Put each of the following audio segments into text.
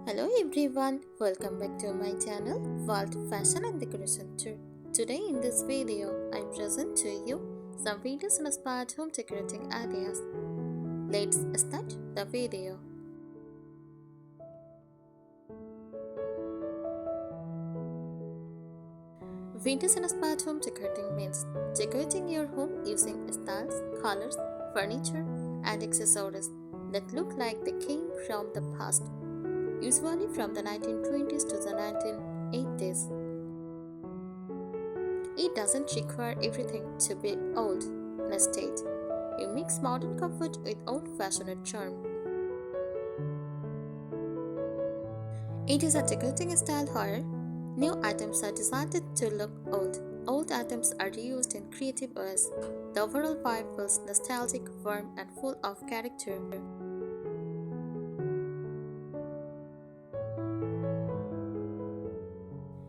Hello everyone, welcome back to my channel World Fashion and Decoration Tour. Today in this video, I present to you some videos inspired home decorating ideas. Let's start the video. Vintage inspired home decorating means decorating your home using styles, colors, furniture, and accessories that look like they came from the past, usually from the 1920s to the 1980s. It doesn't require everything to be old. Instead, you mix modern comfort with old-fashioned charm. It is a decorating style where new items are designed to look old. Old items are reused in creative ways. The overall vibe feels nostalgic, warm, and full of character.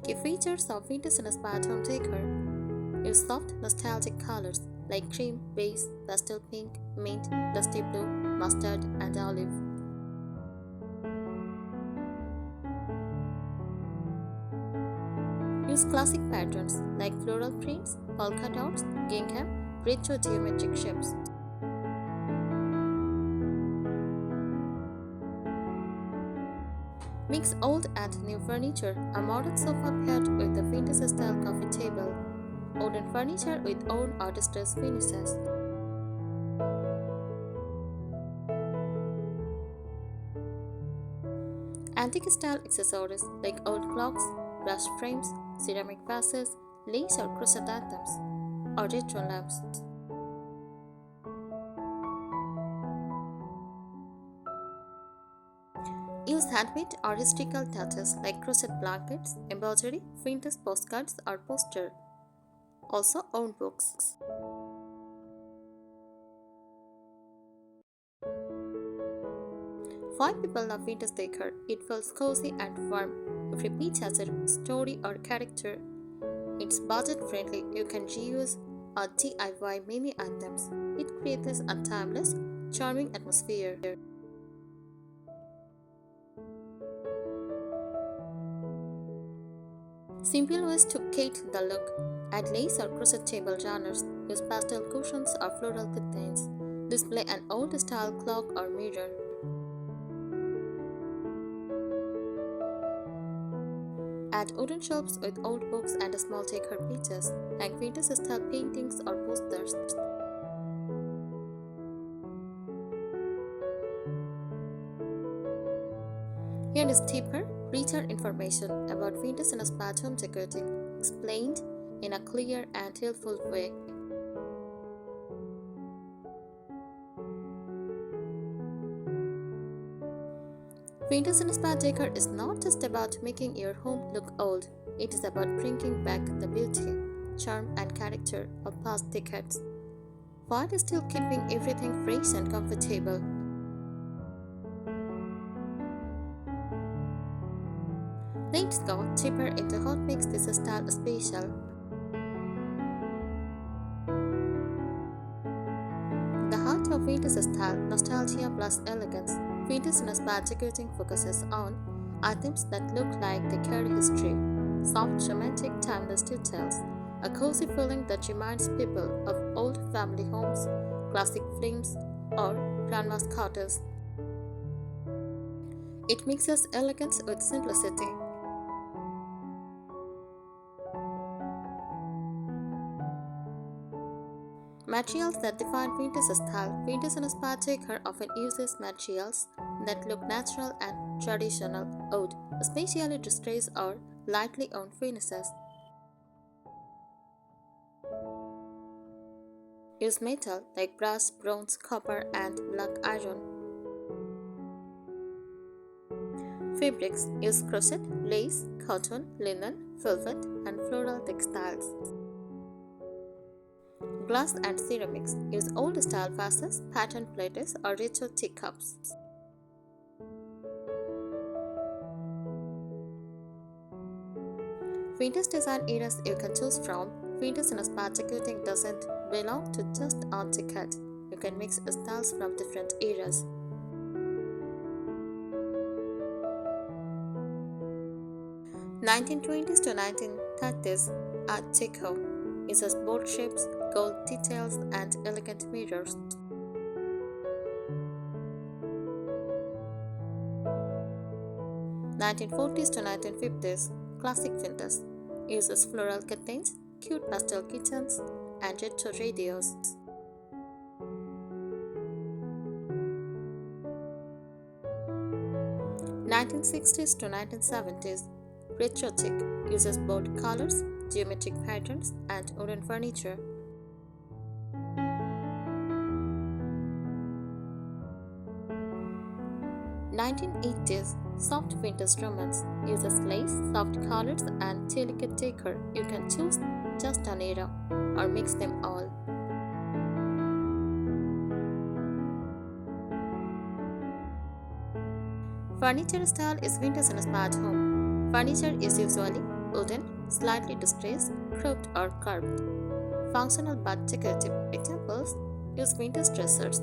Key features of vintage-inspired home decor: use soft, nostalgic colors like cream, beige, pastel pink, mint, dusty blue, mustard, and olive. Use classic patterns like floral prints, polka dots, gingham, retro geometric shapes. Mix old and new furniture, a modern sofa paired with a vintage-style coffee table, wooden furniture with old or distressed finishes. Antique-style accessories like old clocks, brush frames, ceramic vases, lace or crochet items, or retro lamps. Use handmade or historical touches like crochet blankets, embroidery, vintage postcards, or poster. Also own books. Five people love vintage decor. It feels cozy and warm. Every piece has a story or character. It's budget friendly. You can reuse or DIY many items. It creates a timeless, charming atmosphere. Simple ways to kit the look: add lace or crochet table runners, use pastel cushions or floral curtains, display an old style clock or mirror. Add wooden shelves with old books and small decor pieces, hang vintage style paintings or posters. Here is deeper, richer information about vintage inspired home decorating, explained in a clear and helpful way. Vintage inspired decor is not just about making your home look old, it is about bringing back the beauty, charm, and character of past decades, while still keeping everything fresh and comfortable. Let's go deeper into what makes this style special. The heart of vintage style, nostalgia plus elegance. Vintage inspired decorating focuses on items that look like they carry history, soft, romantic, timeless details, a cozy feeling that reminds people of old family homes, classic films, or grandma's cottage. It mixes elegance with simplicity. Materials that define vintage style. Vintage inspired decor often uses materials that look natural and traditional, oud, especially distressed or lightly owned finishes. Use metal like brass, bronze, copper, and black iron. Fabrics: use crochet, lace, cotton, linen, velvet, and floral textiles. Glass and ceramics: use old style vases, pattern plates, or retro teacups. Vintage design eras you can choose from. Vintage inspired decorating doesn't belong to just a decade. You can mix styles from different eras. 1920s to 1930s Art Deco uses bold shapes, gold details, and elegant mirrors. 1940s to 1950s Classic Vintage uses floral curtains, cute pastel kittens, and retro radios. 1960s to 1970s Retro Chic uses bold colors, geometric patterns, and wooden furniture. 1980s Soft Vintage Romance uses lace, soft colors, and delicate decor. You can choose just an era or mix them all. Furniture style is vintage in a smart home. Furniture is usually wooden, slightly distressed, cropped, or carved. Functional but decorative examples use vintage dressers,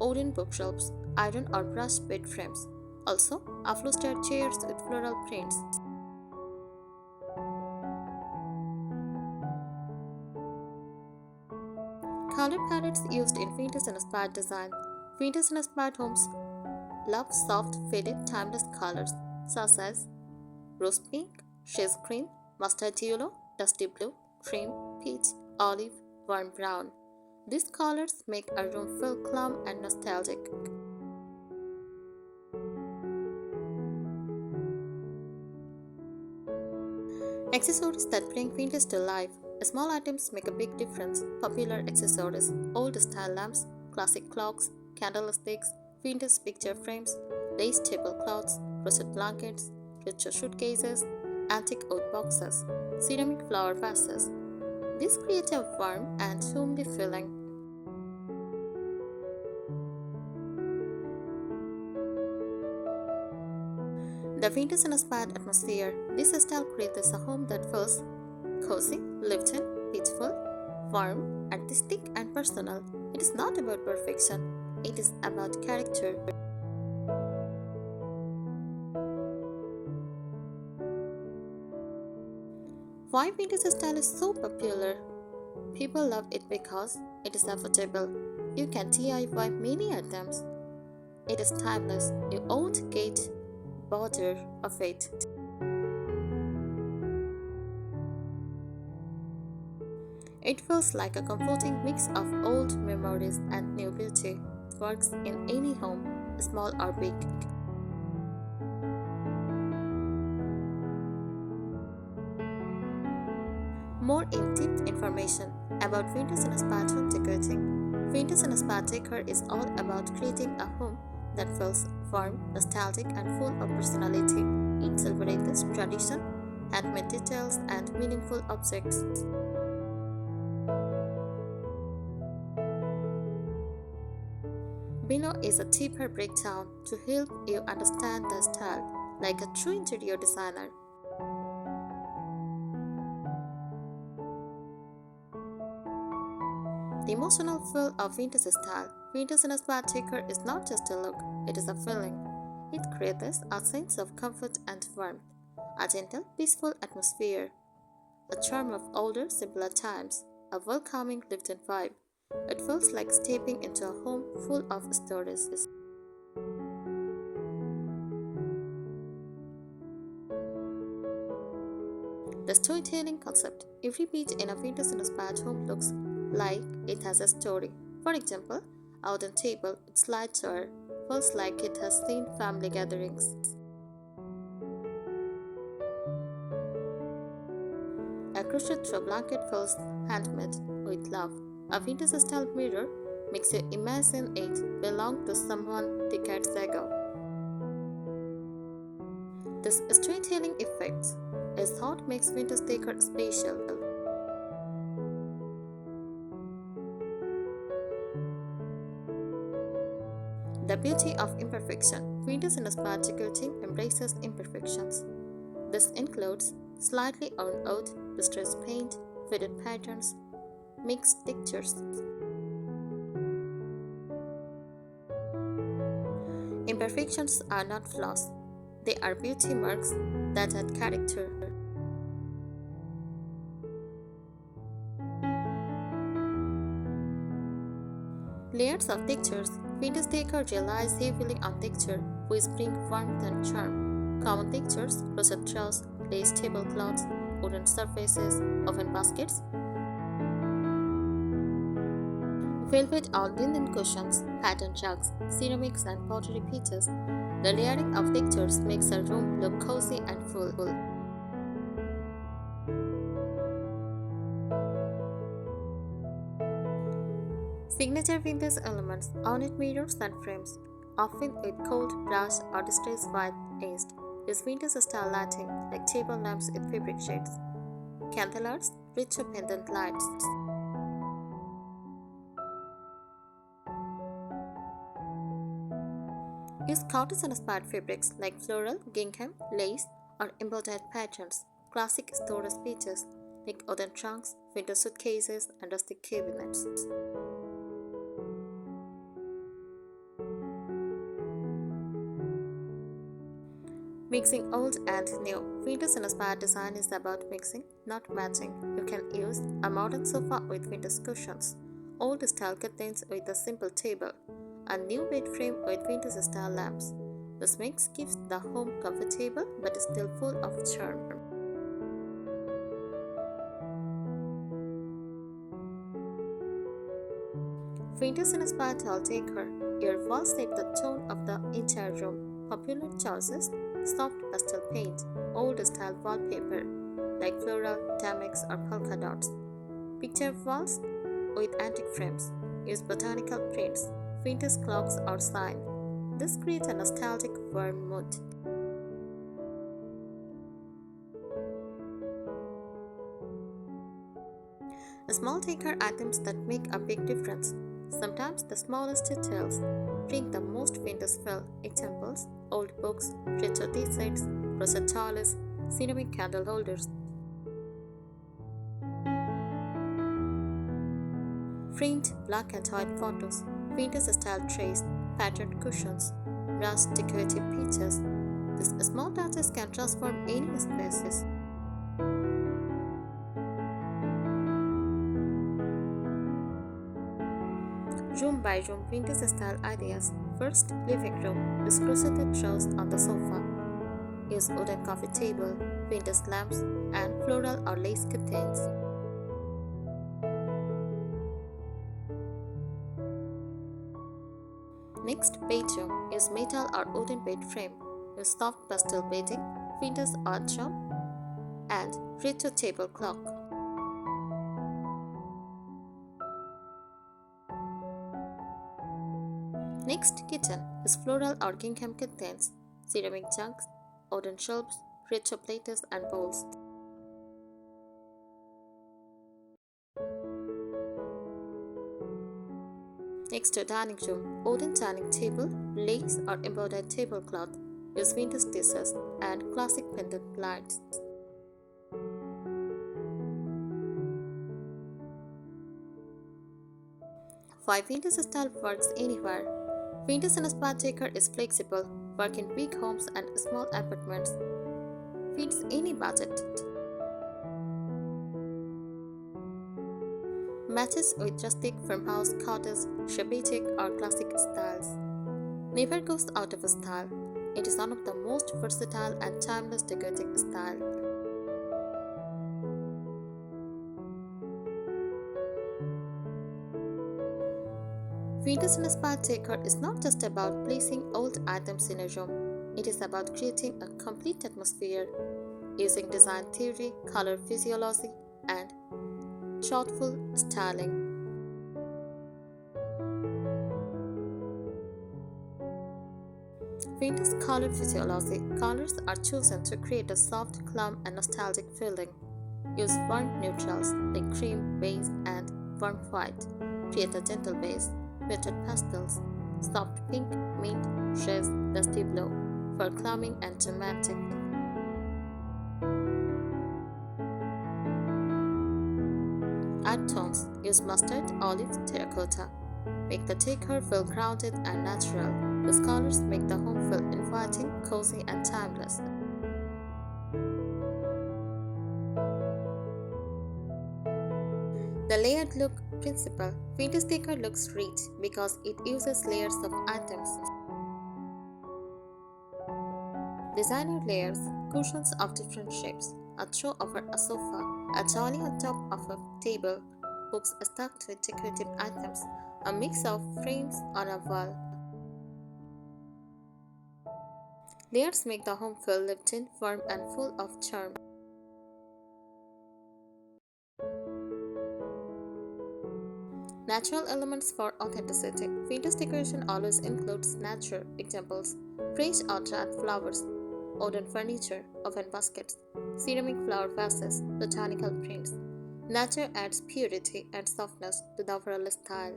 wooden bookshelves, iron or brushed bed frames. Also, upholstered chairs with floral prints. Color palettes used in vintage and smart design. Vintage and smart homes love soft, faded, timeless colors such as rose pink, shades cream, mustard yellow, dusty blue, cream, peach, olive, warm brown. These colors make a room feel calm and nostalgic. Accessories that bring vintage to life. Small items make a big difference. Popular accessories, old style lamps, classic clocks, candlesticks, vintage picture frames, lace tablecloths, crochet blankets, retro suitcases, antique oud boxes, ceramic flower vases. These create a warm and homely feeling. The vintage inspired atmosphere. This style creates a home that feels cozy, lived in, peaceful, warm, artistic, and personal. It is not about perfection, it is about character. Why vintage style is so popular? People love it because it is affordable. You can DIY many items. It is timeless. You won't get bored of it. It feels like a comforting mix of old memories and new beauty. It works in any home, small or big. More in-depth information about vintage and smart home decorating. Vintage and smart decor is all about creating a home that feels warm, nostalgic, and full of personality. It celebrates tradition, handmade details, and meaningful objects. Below is a deeper breakdown to help you understand the style like a true interior designer. The emotional feel of vintage style. Vintage in a smart decor is not just a look, it is a feeling. It creates a sense of comfort and warmth, a gentle, peaceful atmosphere, a charm of older, simpler times, a welcoming, lived-in vibe. It feels like stepping into a home full of stories. The storytelling concept. Every page in a vintage inspired home looks like it has a story. For example, a wooden table with slide chair feels like it has seen family gatherings. A crochet throw blanket feels handmade with love. A vintage style mirror makes you imagine it belonged to someone decades ago. This storytelling effect is what makes vintage decor special. The beauty of imperfection. Vintage inspired decorating embraces imperfections. This includes slightly worn out, distressed paint, faded patterns, mixed textures. Imperfections are not flaws, they are beauty marks that add character. Layers of textures. Vintage decor relies heavily on texture, which bring warmth and charm. Common textures: crochet drawers, lace tablecloths, wooden surfaces, oven baskets, velvet or linen cushions, pattern rugs, ceramics, and pottery pieces. The layering of textures makes a room look cozy and full. Signature vintage elements: ornate mirrors and frames, often with gold, brass, or distressed white edged. Use vintage style lighting like table lamps with fabric shades. Candelabras, richer pendant lights. Use cottage-inspired fabrics like floral, gingham, lace, or embroidered patterns. Classic storage pieces like wooden trunks, winter suitcases, and rustic cabinets. Mixing old and new. Vintage-inspired design is about mixing, not matching. You can use a modern sofa with vintage cushions, old-style curtains with a simple table, a new bed frame with vintage-style lamps. This mix keeps the home comfortable but still full of charm. Vintage-inspired tile decor. Your walls set the tone of the entire room. Popular choices: soft pastel paint, old-style wallpaper like floral, damask, or polka dots. Picture walls with antique frames. Use botanical prints, vintage clocks, or sign. This creates a nostalgic, warm mood. Small decor items that make a big difference. Sometimes the smallest details bring the most vintage feel. Examples: old books, retro tea sets, crochet tireless, ceramic candle holders. Framed black and white photos, vintage style trays, patterned cushions, brass decorative pieces. These small touches can transform any spaces. Room by room vintage style ideas. First, living room. Use crocheted drawers on the sofa. Use wooden coffee table, vintage lamps, and floral or lace curtains. Next, bedroom. Use metal or wooden bed frame. Use soft pastel bedding, vintage wardrobe, and retro table clock. Next, kitchen. Use floral or gingham curtains, ceramic jugs, wooden shelves, retro plates, and bowls. Next to dining room, wooden dining table, lace or embroidered tablecloth. Use vintage dishes and classic pendant lights. Why vintage style works anywhere. Vintage inspired decor is flexible, work in big homes and small apartments. Fits any budget. Matches with rustic, farmhouse, cottage, shabby or classic styles. Never goes out of style. It is one of the most versatile and timeless decorative style. Vintage-inspired decor is not just about placing old items in a room. It is about creating a complete atmosphere using design theory, color physiology, and thoughtful styling. Vintage color physiology. Colors are chosen to create a soft, calm, and nostalgic feeling. Use warm neutrals like cream, beige, and warm white. Create a gentle base. Muted pastels, soft pink, mint, rose, dusty blue for calming and dramatic. Add tones. Use mustard, olive, terracotta. Make the decor feel grounded and natural. These colors make the home feel inviting, cozy, and timeless. The layered look principle, vintage decor looks rich because it uses layers of items. Designer layers, cushions of different shapes, a throw over a sofa, a dolly on top of a table, books stuck with decorative items, a mix of frames on a wall. Layers make the home feel lived in, warm, and full of charm. Natural elements for authenticity. Vintage decoration always includes nature. Examples: fresh or dried flowers, wooden furniture, oven baskets, ceramic flower vases, botanical prints. Nature adds purity and softness to the overall style.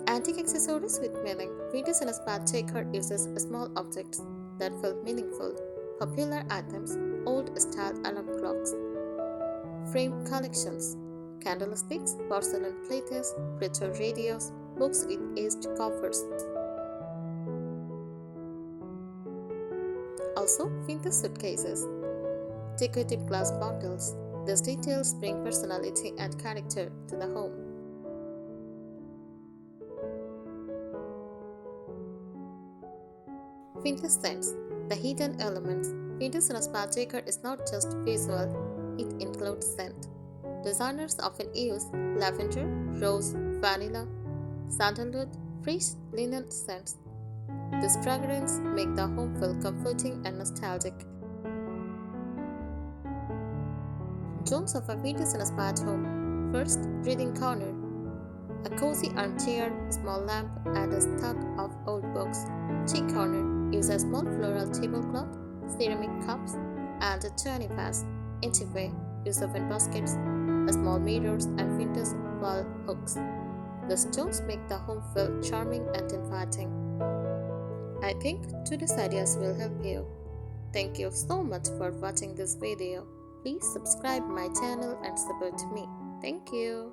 Antique accessories with meaning. Vintage inspired decor uses small objects that feel meaningful. Popular items, old style alarm clocks, frame collections, candlesticks, porcelain plates, retro radios, books with aged covers. Also, vintage suitcases, decorative glass bottles. These details bring personality and character to the home. Vintage scents, the hidden elements. Vintage in a spa decor is not just visual, it includes scent. Designers often use lavender, rose, vanilla, sandalwood, fresh linen scents. This fragrance make the home feel comforting and nostalgic. Zones of a vintage inspired home. First, reading corner. A cozy armchair, small lamp, and a stack of old books. Tea corner. Use a small floral tablecloth, ceramic cups, and a tiny vase. Entryway. Use oven baskets, small mirrors, and vintage wall hooks. The stones make the home feel charming and inviting. I think today's ideas will help you. Thank you so much for watching this video. Please subscribe my channel and support me. Thank you.